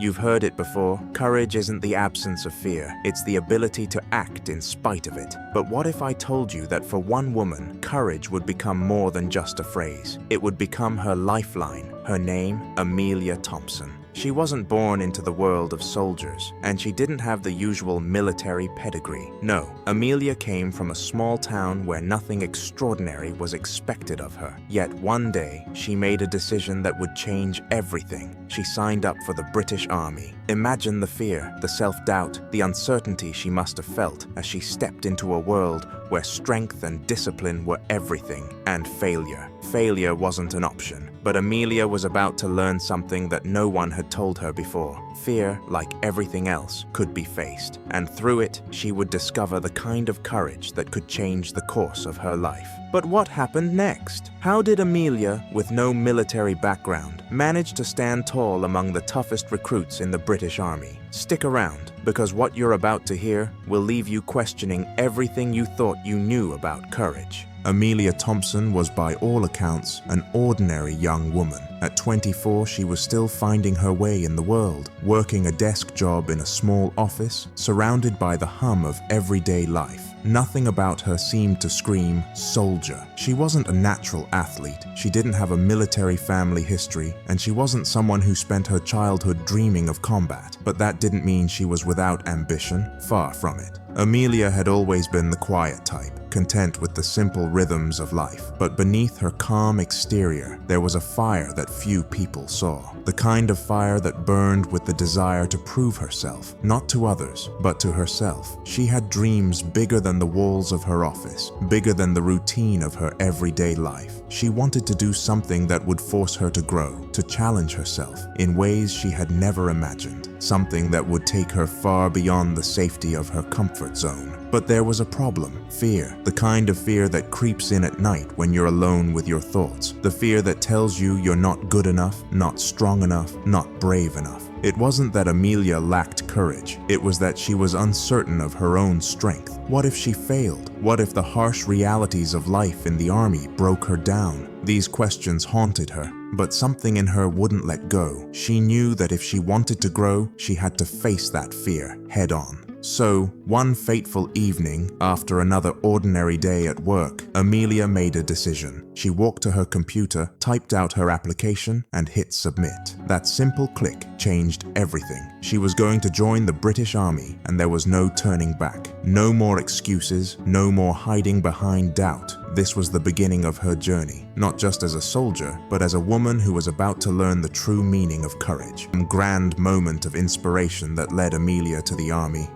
You've heard it before. Courage isn't the absence of fear. It's the ability to act in spite of it. But what if I told you that for one woman, courage would become more than just a phrase? It would become her lifeline. Her name, Amelia Thompson. She wasn't born into the world of soldiers, and she didn't have the usual military pedigree. No, Amelia came from a small town where nothing extraordinary was expected of her. Yet one day, she made a decision that would change everything. She signed up for the British Army. Imagine the fear, the self-doubt, the uncertainty she must have felt as she stepped into a world where strength and discipline were everything, and failure. Failure wasn't an option. But Amelia was about to learn something that no one had told her before. Fear, like everything else, could be faced, and through it, she would discover the kind of courage that could change the course of her life. But what happened next? How did Amelia, with no military background, manage to stand tall among the toughest recruits in the British Army? Stick around, because what you're about to hear will leave you questioning everything you thought you knew about courage. Amelia Thompson was by all accounts an ordinary young woman. At 24, she was still finding her way in the world, working a desk job in a small office, surrounded by the hum of everyday life. Nothing about her seemed to scream soldier. She wasn't a natural athlete, she didn't have a military family history, and she wasn't someone who spent her childhood dreaming of combat. But that didn't mean she was without ambition, far from it. Amelia had always been the quiet type, content with the simple rhythms of life. But beneath her calm exterior, there was a fire that few people saw. The kind of fire that burned with the desire to prove herself, not to others, but to herself. She had dreams bigger than the walls of her office, bigger than the routine of her everyday life. She wanted to do something that would force her to grow, to challenge herself in ways she had never imagined. Something that would take her far beyond the safety of her comfort zone. But there was a problem. Fear. The kind of fear that creeps in at night when you're alone with your thoughts. The fear that tells you you're not good enough, not strong enough, not brave enough. It wasn't that Amelia lacked courage. It was that she was uncertain of her own strength. What if she failed? What if the harsh realities of life in the army broke her down? These questions haunted her, but something in her wouldn't let go. She knew that if she wanted to grow, she had to face that fear head on. So, one fateful evening, after another ordinary day at work, Amelia made a decision. She walked to her computer, typed out her application, and hit submit. That simple click changed everything. She was going to join the British Army, and there was no turning back. No more excuses, no more hiding behind doubt. This was the beginning of her journey, not just as a soldier, but as a woman who was about to learn the true meaning of courage. A grand moment of inspiration that led Amelia to the army.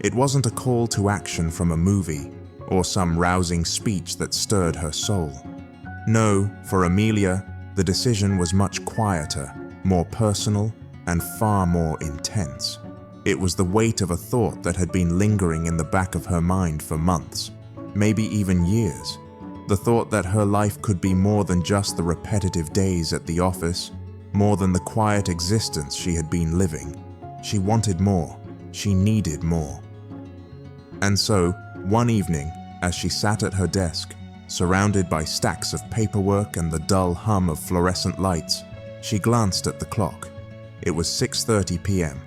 It wasn't a call to action from a movie, or some rousing speech that stirred her soul. No, for Amelia, the decision was much quieter, more personal, and far more intense. It was the weight of a thought that had been lingering in the back of her mind for months, maybe even years. The thought that her life could be more than just the repetitive days at the office, more than the quiet existence she had been living. She wanted more. She needed more. And so, one evening, as she sat at her desk, surrounded by stacks of paperwork and the dull hum of fluorescent lights, she glanced at the clock. It was 6:30 p.m.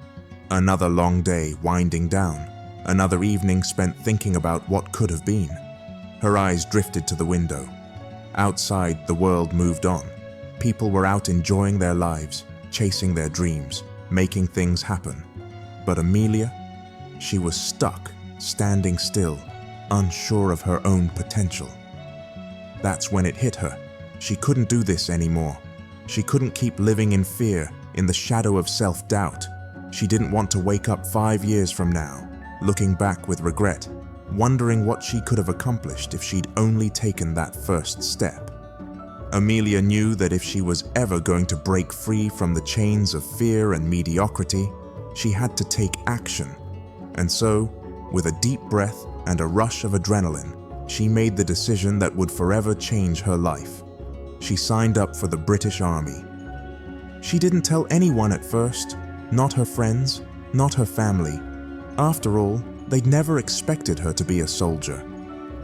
Another long day winding down, another evening spent thinking about what could have been. Her eyes drifted to the window. Outside, the world moved on. People were out enjoying their lives, chasing their dreams, making things happen. But Amelia, she was stuck, standing still, unsure of her own potential. That's when it hit her. She couldn't do this anymore. She couldn't keep living in fear, in the shadow of self-doubt. She didn't want to wake up 5 years from now, looking back with regret, wondering what she could have accomplished if she'd only taken that first step. Amelia knew that if she was ever going to break free from the chains of fear and mediocrity, she had to take action. And so, with a deep breath and a rush of adrenaline, she made the decision that would forever change her life. She signed up for the British Army. She didn't tell anyone at first, not her friends, not her family. After all, they'd never expected her to be a soldier.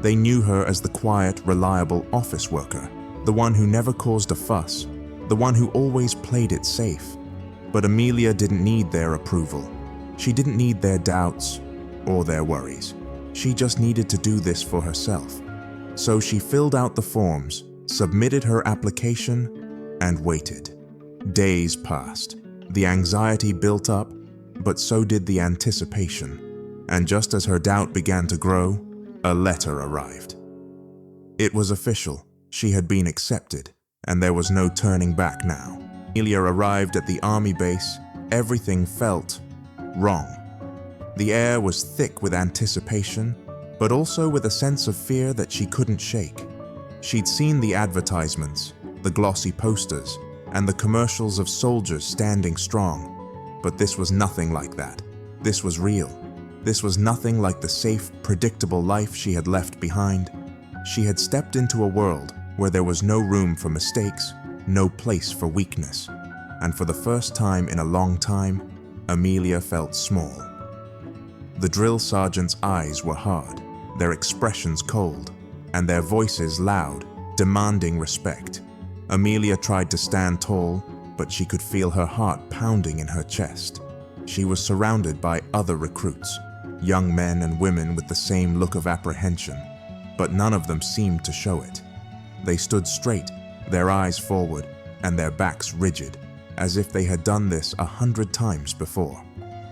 They knew her as the quiet, reliable office worker, the one who never caused a fuss, the one who always played it safe. But Amelia didn't need their approval. She didn't need their doubts or their worries. She just needed to do this for herself. So she filled out the forms, submitted her application, and waited. Days passed. The anxiety built up, but so did the anticipation. And just as her doubt began to grow, a letter arrived. It was official. She had been accepted, and there was no turning back now. Amelia arrived at the army base. Everything felt wrong. The air was thick with anticipation, but also with a sense of fear that she couldn't shake. She'd seen the advertisements, the glossy posters, and the commercials of soldiers standing strong. But this was nothing like that. This was real. This was nothing like the safe, predictable life she had left behind. She had stepped into a world where there was no room for mistakes, no place for weakness. And for the first time in a long time, Amelia felt small. The drill sergeant's eyes were hard, their expressions cold, and their voices loud, demanding respect. Amelia tried to stand tall, but she could feel her heart pounding in her chest. She was surrounded by other recruits, young men and women with the same look of apprehension, but none of them seemed to show it. They stood straight, their eyes forward, and their backs rigid, as if they had done this 100 times before.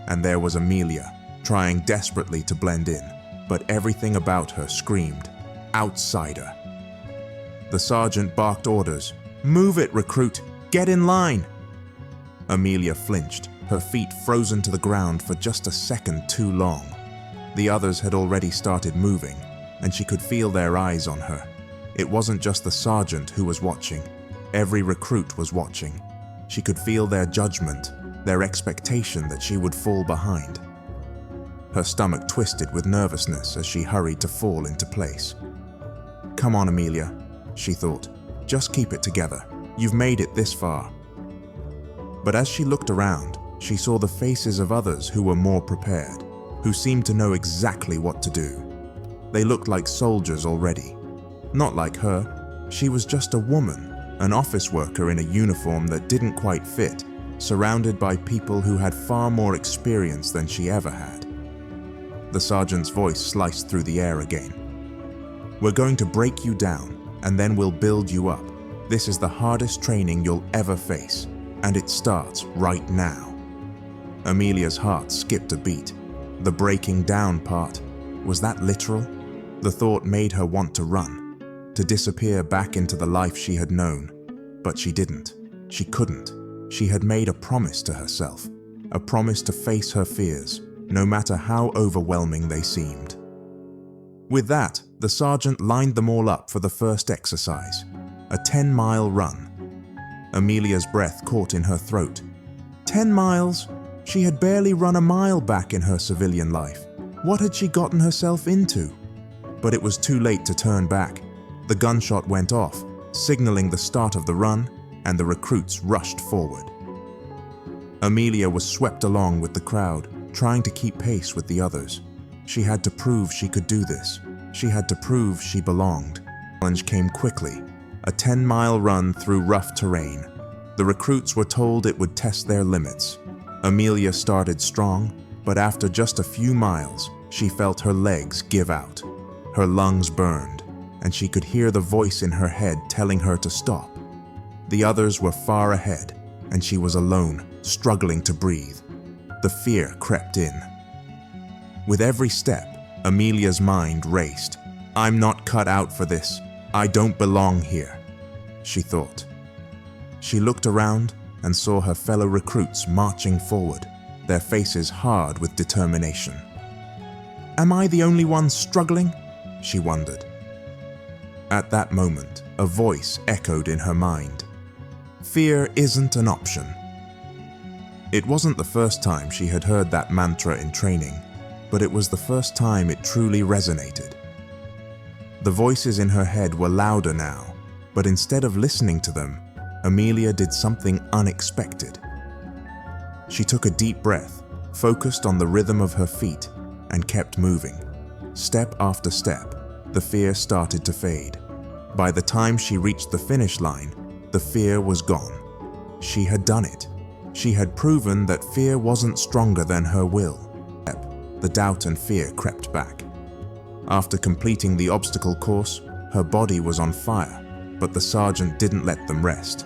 And there was Amelia, trying desperately to blend in, but everything about her screamed, outsider. The sergeant barked orders, "Move it, recruit! Get in line!" Amelia flinched, her feet frozen to the ground for just a second too long. The others had already started moving, and she could feel their eyes on her. It wasn't just the sergeant who was watching. Every recruit was watching. She could feel their judgment, their expectation that she would fall behind. Her stomach twisted with nervousness as she hurried to fall into place. "Come on, Amelia," she thought. "Just keep it together. You've made it this far." But as she looked around, she saw the faces of others who were more prepared, who seemed to know exactly what to do. They looked like soldiers already. Not like her. She was just a woman, an office worker in a uniform that didn't quite fit, surrounded by people who had far more experience than she ever had. The sergeant's voice sliced through the air again. "We're going to break you down, and then we'll build you up. This is the hardest training you'll ever face, and it starts right now." Amelia's heart skipped a beat. The breaking down part, was that literal? The thought made her want to run, to disappear back into the life she had known. But she didn't. She couldn't. She had made a promise to herself, a promise to face her fears, no matter how overwhelming they seemed. With that, the sergeant lined them all up for the first exercise, a 10-mile run. Amelia's breath caught in her throat. 10 miles? She had barely run a mile back in her civilian life. What had she gotten herself into? But it was too late to turn back. The gunshot went off, signaling the start of the run, and the recruits rushed forward. Amelia was swept along with the crowd, trying to keep pace with the others. She had to prove she could do this. She had to prove she belonged. The challenge came quickly, a 10-mile run through rough terrain. The recruits were told it would test their limits. Amelia started strong, but after just a few miles, she felt her legs give out. Her lungs burned, and she could hear the voice in her head telling her to stop. The others were far ahead, and she was alone, struggling to breathe. The fear crept in. With every step, Amelia's mind raced. "I'm not cut out for this. I don't belong here," she thought. She looked around and saw her fellow recruits marching forward, their faces hard with determination. "Am I the only one struggling?" she wondered. At that moment, a voice echoed in her mind. "Fear isn't an option." It wasn't the first time she had heard that mantra in training, but it was the first time it truly resonated. The voices in her head were louder now, but instead of listening to them, Amelia did something unexpected. She took a deep breath, focused on the rhythm of her feet, and kept moving. Step after step, the fear started to fade. By the time she reached the finish line, the fear was gone. She had done it. She had proven that fear wasn't stronger than her will. The doubt and fear crept back. After completing the obstacle course, her body was on fire, but the sergeant didn't let them rest.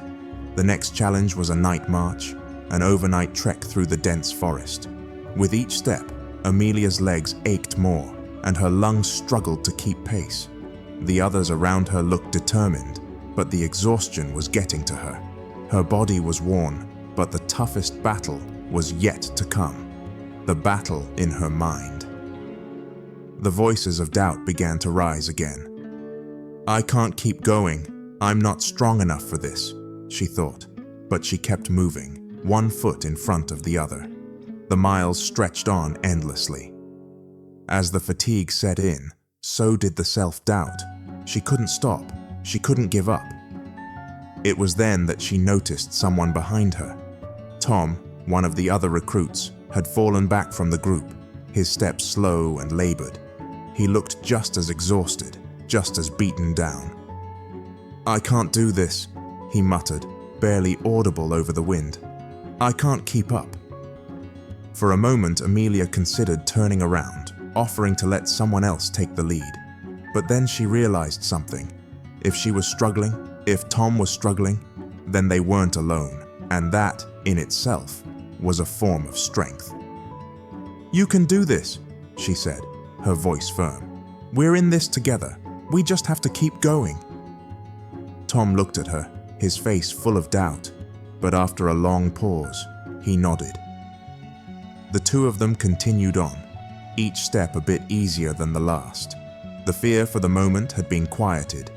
The next challenge was a night march, an overnight trek through the dense forest. With each step, Amelia's legs ached more, and her lungs struggled to keep pace. The others around her looked determined, but the exhaustion was getting to her. Her body was worn, but the toughest battle was yet to come. The battle in her mind. The voices of doubt began to rise again. I can't keep going. I'm not strong enough for this, she thought, but she kept moving, one foot in front of the other. The miles stretched on endlessly. As the fatigue set in, so did the self-doubt. She couldn't stop. She couldn't give up. It was then that she noticed someone behind her. Tom, one of the other recruits, had fallen back from the group, his steps slow and labored. He looked just as exhausted, just as beaten down. I can't do this, he muttered, barely audible over the wind. I can't keep up. For a moment, Amelia considered turning around, offering to let someone else take the lead. But then she realized something. If she was struggling, if Tom was struggling, then they weren't alone, and that, in itself, was a form of strength. You can do this, she said, her voice firm. We're in this together. We just have to keep going. Tom looked at her, his face full of doubt, but after a long pause, he nodded. The two of them continued on, each step a bit easier than the last. The fear for the moment had been quieted,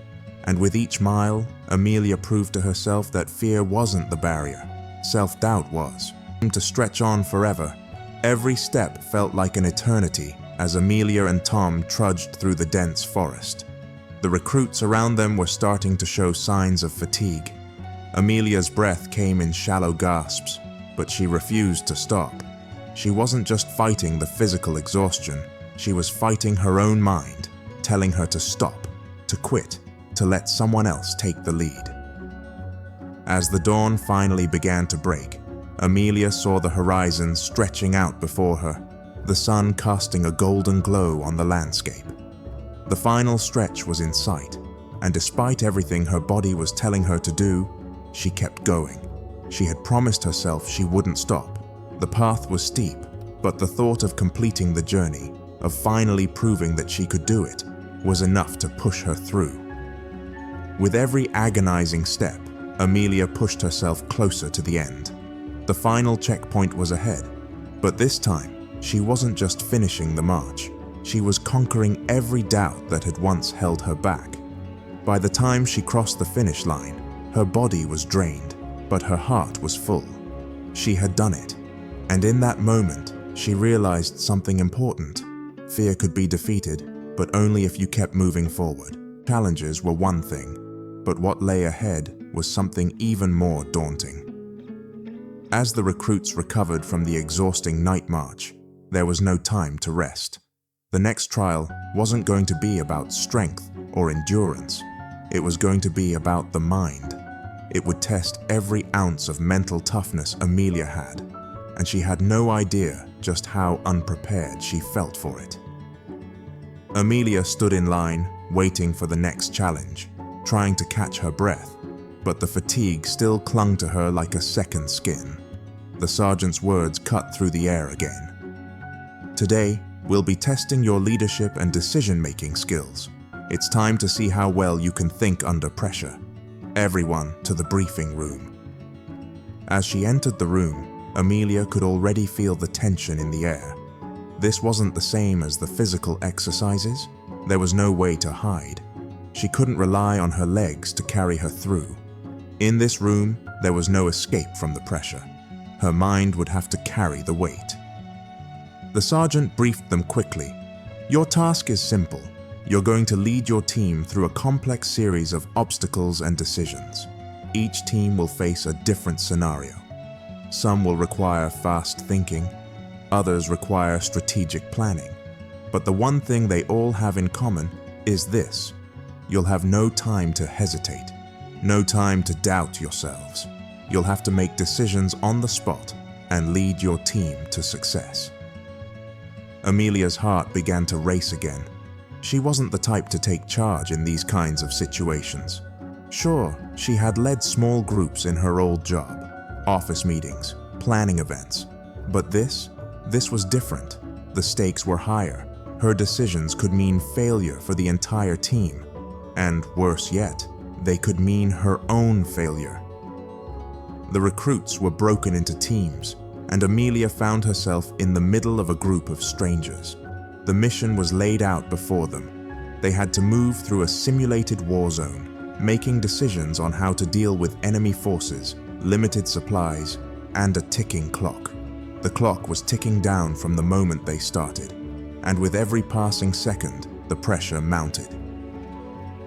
and with each mile, Amelia proved to herself that fear wasn't the barrier. Self-doubt was. To stretch on forever. Every step felt like an eternity as Amelia and Tom trudged through the dense forest. The recruits around them were starting to show signs of fatigue. Amelia's breath came in shallow gasps, but she refused to stop. She wasn't just fighting the physical exhaustion, she was fighting her own mind, telling her to stop, to quit, to let someone else take the lead. As the dawn finally began to break, Amelia saw the horizon stretching out before her, the sun casting a golden glow on the landscape. The final stretch was in sight, and despite everything her body was telling her to do, she kept going. She had promised herself she wouldn't stop. The path was steep, but the thought of completing the journey, of finally proving that she could do it, was enough to push her through. With every agonizing step, Amelia pushed herself closer to the end. The final checkpoint was ahead, but this time, she wasn't just finishing the march. She was conquering every doubt that had once held her back. By the time she crossed the finish line, her body was drained, but her heart was full. She had done it, and in that moment, she realized something important. Fear could be defeated, but only if you kept moving forward. Challenges were one thing, but what lay ahead was something even more daunting. As the recruits recovered from the exhausting night march, there was no time to rest. The next trial wasn't going to be about strength or endurance. It was going to be about the mind. It would test every ounce of mental toughness Amelia had, and she had no idea just how unprepared she felt for it. Amelia stood in line, waiting for the next challenge, trying to catch her breath, but the fatigue still clung to her like a second skin. The sergeant's words cut through the air again. Today, we'll be testing your leadership and decision-making skills. It's time to see how well you can think under pressure. Everyone to the briefing room. As she entered the room, Amelia could already feel the tension in the air. This wasn't the same as the physical exercises. There was no way to hide. She couldn't rely on her legs to carry her through. In this room, there was no escape from the pressure. Her mind would have to carry the weight. The sergeant briefed them quickly. Your task is simple. You're going to lead your team through a complex series of obstacles and decisions. Each team will face a different scenario. Some will require fast thinking, others require strategic planning. But the one thing they all have in common is this: you'll have no time to hesitate, no time to doubt yourselves. You'll have to make decisions on the spot and lead your team to success." Amelia's heart began to race again. She wasn't the type to take charge in these kinds of situations. Sure, she had led small groups in her old job, office meetings, planning events. But this was different. The stakes were higher. Her decisions could mean failure for the entire team. And worse yet, they could mean her own failure. The recruits were broken into teams, and Amelia found herself in the middle of a group of strangers. The mission was laid out before them. They had to move through a simulated war zone, making decisions on how to deal with enemy forces, limited supplies, and a ticking clock. The clock was ticking down from the moment they started, and with every passing second, the pressure mounted.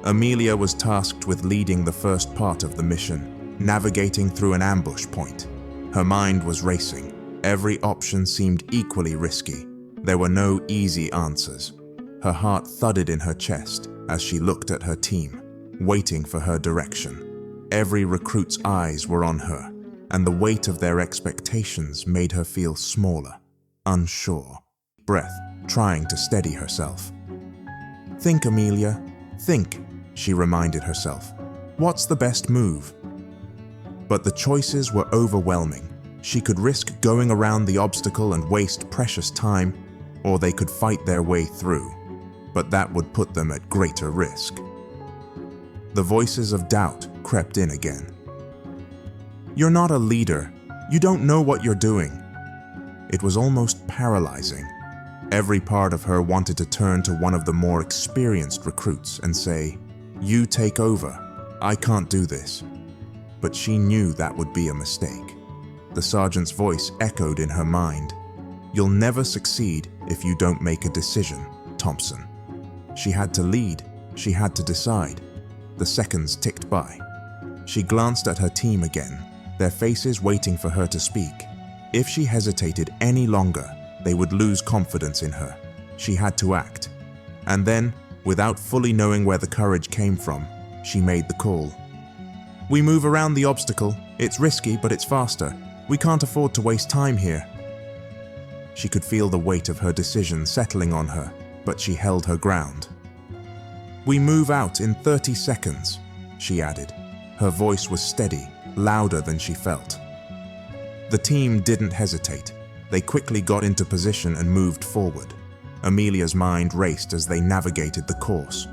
Amelia was tasked with leading the first part of the mission, navigating through an ambush point. Her mind was racing. Every option seemed equally risky. There were no easy answers. Her heart thudded in her chest as she looked at her team, waiting for her direction. Every recruit's eyes were on her, and the weight of their expectations made her feel smaller, unsure. Breath, trying to steady herself. "Think, Amelia, think," she reminded herself. "What's the best move?" But the choices were overwhelming. She could risk going around the obstacle and waste precious time, or they could fight their way through, but that would put them at greater risk. The voices of doubt crept in again. "You're not a leader. You don't know what you're doing." It was almost paralyzing. Every part of her wanted to turn to one of the more experienced recruits and say, "You take over. I can't do this." But she knew that would be a mistake. The sergeant's voice echoed in her mind. "You'll never succeed if you don't make a decision, Thompson." She had to lead. She had to decide. The seconds ticked by. She glanced at her team again, their faces waiting for her to speak. If she hesitated any longer, they would lose confidence in her. She had to act. And then, without fully knowing where the courage came from, she made the call. "We move around the obstacle. It's risky, but it's faster. We can't afford to waste time here." She could feel the weight of her decision settling on her, but she held her ground. "We move out in 30 seconds, she added. Her voice was steady, louder than she felt. The team didn't hesitate. They quickly got into position and moved forward. Amelia's mind raced as they navigated the course.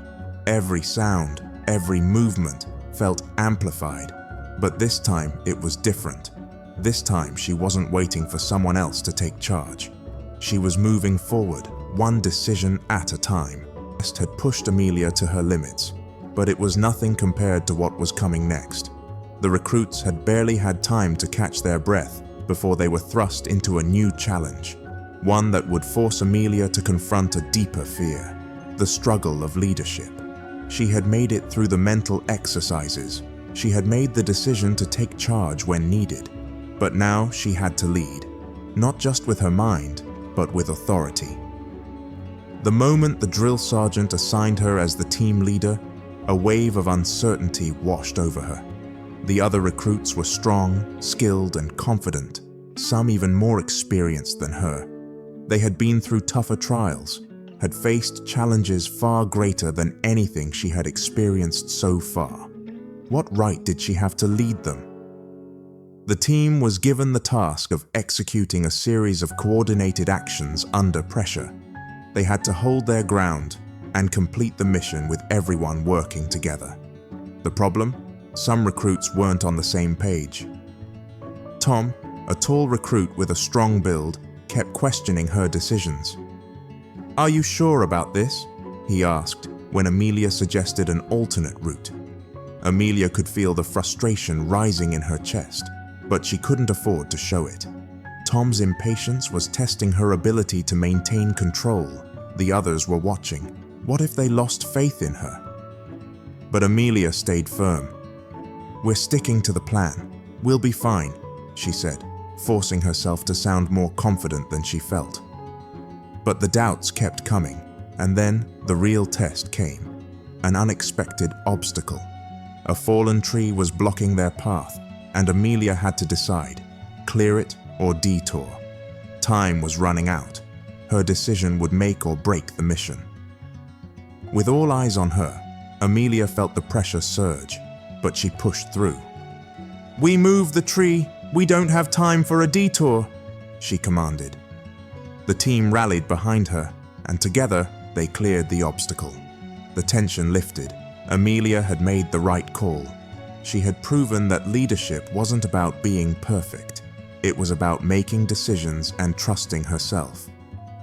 Every sound, every movement felt amplified, but this time it was different. This time she wasn't waiting for someone else to take charge. She was moving forward, one decision at a time. West had pushed Amelia to her limits, but it was nothing compared to what was coming next. The recruits had barely had time to catch their breath before they were thrust into a new challenge, one that would force Amelia to confront a deeper fear, the struggle of leadership. She had made it through the mental exercises. She had made the decision to take charge when needed, but now she had to lead, not just with her mind, but with authority. The moment the drill sergeant assigned her as the team leader, a wave of uncertainty washed over her. The other recruits were strong, skilled, and confident, some even more experienced than her. They had been through tougher trials, had faced challenges far greater than anything she had experienced so far. What right did she have to lead them? The team was given the task of executing a series of coordinated actions under pressure. They had to hold their ground and complete the mission with everyone working together. The problem? Some recruits weren't on the same page. Tom, a tall recruit with a strong build, kept questioning her decisions. "Are you sure about this?" he asked when Amelia suggested an alternate route. Amelia could feel the frustration rising in her chest, but she couldn't afford to show it. Tom's impatience was testing her ability to maintain control. The others were watching. What if they lost faith in her? But Amelia stayed firm. "We're sticking to the plan. We'll be fine," she said, forcing herself to sound more confident than she felt. But the doubts kept coming, and then the real test came. An unexpected obstacle. A fallen tree was blocking their path, and Amelia had to decide, clear it or detour. Time was running out. Her decision would make or break the mission. With all eyes on her, Amelia felt the pressure surge, but she pushed through. "We move the tree. We don't have time for a detour," she commanded. The team rallied behind her, and together they cleared the obstacle. The tension lifted. Amelia had made the right call. She had proven that leadership wasn't about being perfect. It was about making decisions and trusting herself.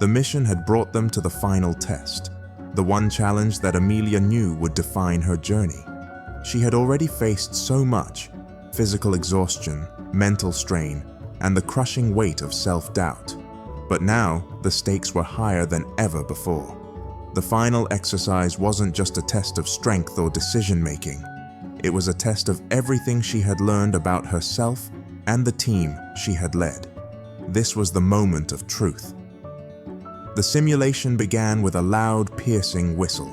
The mission had brought them to the final test, the one challenge that Amelia knew would define her journey. She had already faced so much: physical exhaustion, mental strain, and the crushing weight of self-doubt. But now, the stakes were higher than ever before. The final exercise wasn't just a test of strength or decision-making. It was a test of everything she had learned about herself and the team she had led. This was the moment of truth. The simulation began with a loud, piercing whistle.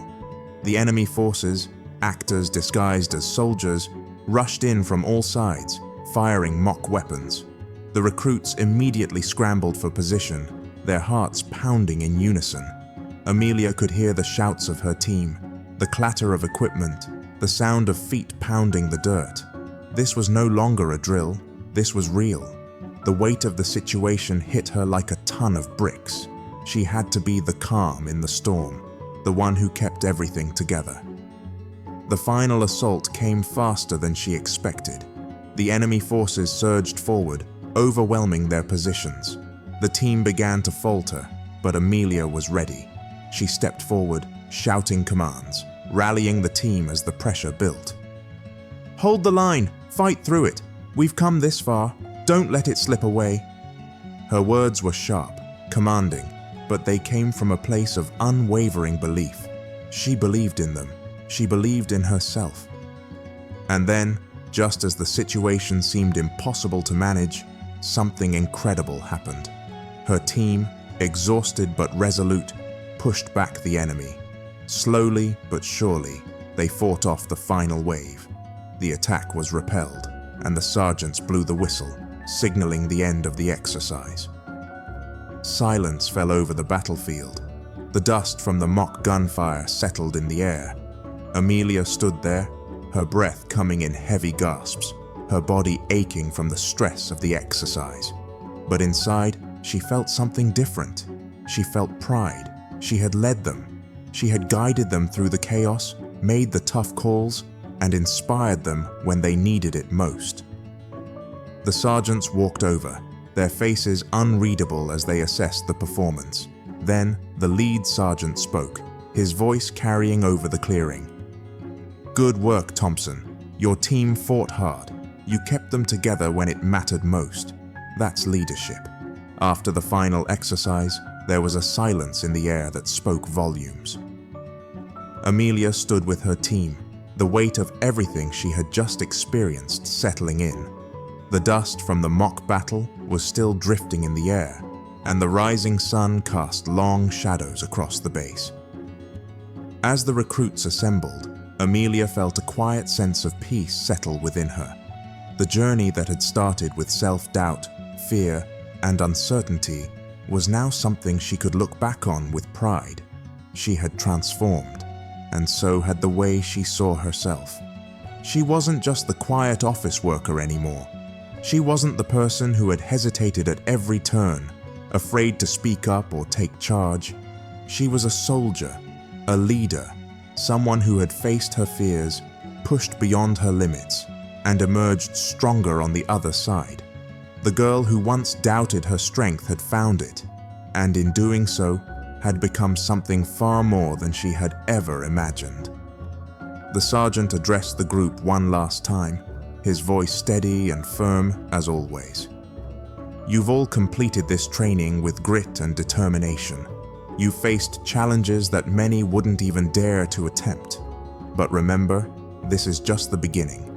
The enemy forces, actors disguised as soldiers, rushed in from all sides, firing mock weapons. The recruits immediately scrambled for position, their hearts pounding in unison. Amelia could hear the shouts of her team, the clatter of equipment, the sound of feet pounding the dirt. This was no longer a drill. This was real. The weight of the situation hit her like a ton of bricks. She had to be the calm in the storm, the one who kept everything together. The final assault came faster than she expected. The enemy forces surged forward, overwhelming their positions. The team began to falter, but Amelia was ready. She stepped forward, shouting commands, rallying the team as the pressure built. "Hold the line! Fight through it! We've come this far. Don't let it slip away." Her words were sharp, commanding, but they came from a place of unwavering belief. She believed in them. She believed in herself. And then, just as the situation seemed impossible to manage, something incredible happened. Her team, exhausted but resolute, pushed back the enemy. Slowly but surely, they fought off the final wave. The attack was repelled, and the sergeants blew the whistle, signaling the end of the exercise. Silence fell over the battlefield. The dust from the mock gunfire settled in the air. Amelia stood there, her breath coming in heavy gasps, her body aching from the stress of the exercise. But inside, she felt something different. She felt pride. She had led them. She had guided them through the chaos, made the tough calls, and inspired them when they needed it most. The sergeants walked over, their faces unreadable as they assessed the performance. Then, the lead sergeant spoke, his voice carrying over the clearing. "Good work, Thompson. Your team fought hard. You kept them together when it mattered most. That's leadership." After the final exercise, there was a silence in the air that spoke volumes. Amelia stood with her team, the weight of everything she had just experienced settling in. The dust from the mock battle was still drifting in the air, and the rising sun cast long shadows across the base. As the recruits assembled, Amelia felt a quiet sense of peace settle within her. The journey that had started with self-doubt, fear, and uncertainty was now something she could look back on with pride. She had transformed, and so had the way she saw herself. She wasn't just the quiet office worker anymore. She wasn't the person who had hesitated at every turn, afraid to speak up or take charge. She was a soldier, a leader, someone who had faced her fears, pushed beyond her limits, and emerged stronger on the other side. The girl who once doubted her strength had found it, and in doing so, had become something far more than she had ever imagined. The sergeant addressed the group one last time, his voice steady and firm as always. "You've all completed this training with grit and determination. You faced challenges that many wouldn't even dare to attempt. But remember, this is just the beginning.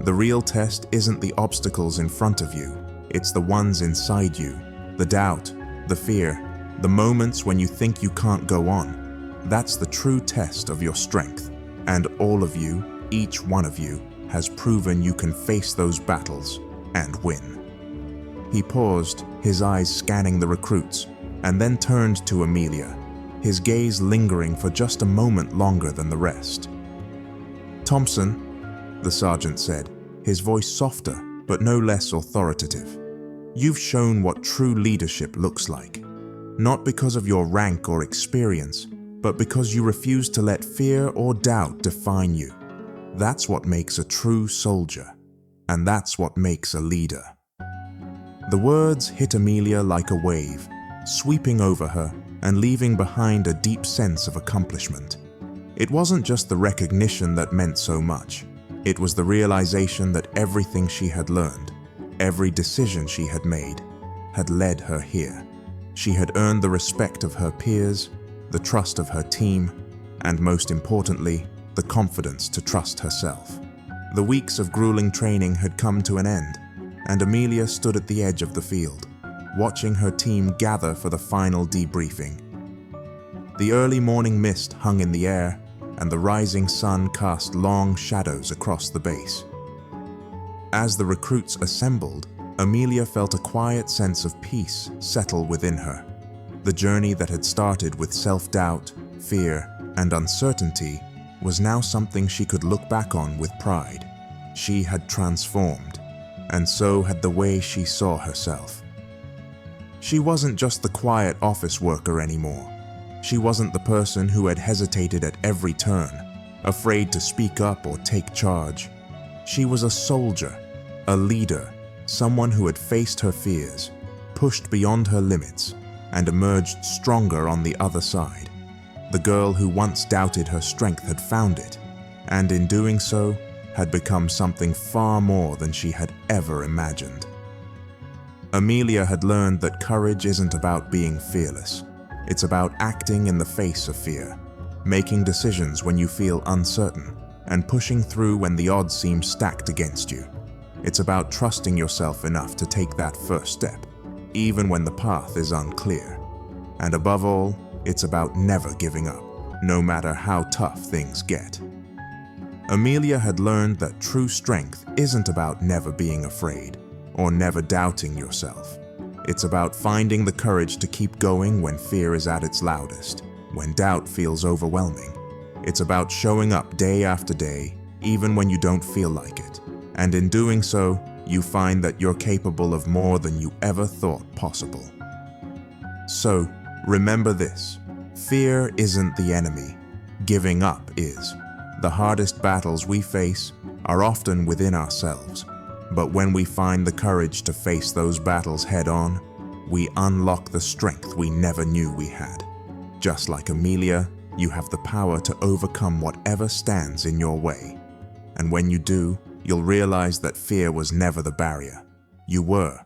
The real test isn't the obstacles in front of you, it's the ones inside you, the doubt, the fear, the moments when you think you can't go on. That's the true test of your strength, and all of you, each one of you, has proven you can face those battles and win. He paused, his eyes scanning the recruits, and then turned to Amelia, his gaze lingering for just a moment longer than the rest. "Thompson," the sergeant said, his voice softer but no less authoritative, "you've shown what true leadership looks like. Not because of your rank or experience, but because you refuse to let fear or doubt define you. That's what makes a true soldier, and that's what makes a leader." The words hit Amelia like a wave, sweeping over her and leaving behind a deep sense of accomplishment. It wasn't just the recognition that meant so much. It was the realization that everything she had learned, every decision she had made, had led her here. She had earned the respect of her peers, the trust of her team, and most importantly, the confidence to trust herself. The weeks of grueling training had come to an end, and Amelia stood at the edge of the field, watching her team gather for the final debriefing. The early morning mist hung in the air, and the rising sun cast long shadows across the base. As the recruits assembled, Amelia felt a quiet sense of peace settle within her. The journey that had started with self-doubt, fear, and uncertainty was now something she could look back on with pride. She had transformed, and so had the way she saw herself. She wasn't just the quiet office worker anymore. She wasn't the person who had hesitated at every turn, afraid to speak up or take charge. She was a soldier, a leader, someone who had faced her fears, pushed beyond her limits, and emerged stronger on the other side. The girl who once doubted her strength had found it, and in doing so, had become something far more than she had ever imagined. Amelia had learned that courage isn't about being fearless. It's about acting in the face of fear, making decisions when you feel uncertain, and pushing through when the odds seem stacked against you. It's about trusting yourself enough to take that first step, even when the path is unclear. And above all, it's about never giving up, no matter how tough things get. Amelia had learned that true strength isn't about never being afraid or never doubting yourself. It's about finding the courage to keep going when fear is at its loudest, when doubt feels overwhelming. It's about showing up day after day, even when you don't feel like it. And in doing so, you find that you're capable of more than you ever thought possible. So, remember this: fear isn't the enemy, giving up is. The hardest battles we face are often within ourselves, but when we find the courage to face those battles head-on, we unlock the strength we never knew we had. Just like Amelia, you have the power to overcome whatever stands in your way. And when you do, you'll realize that fear was never the barrier. You were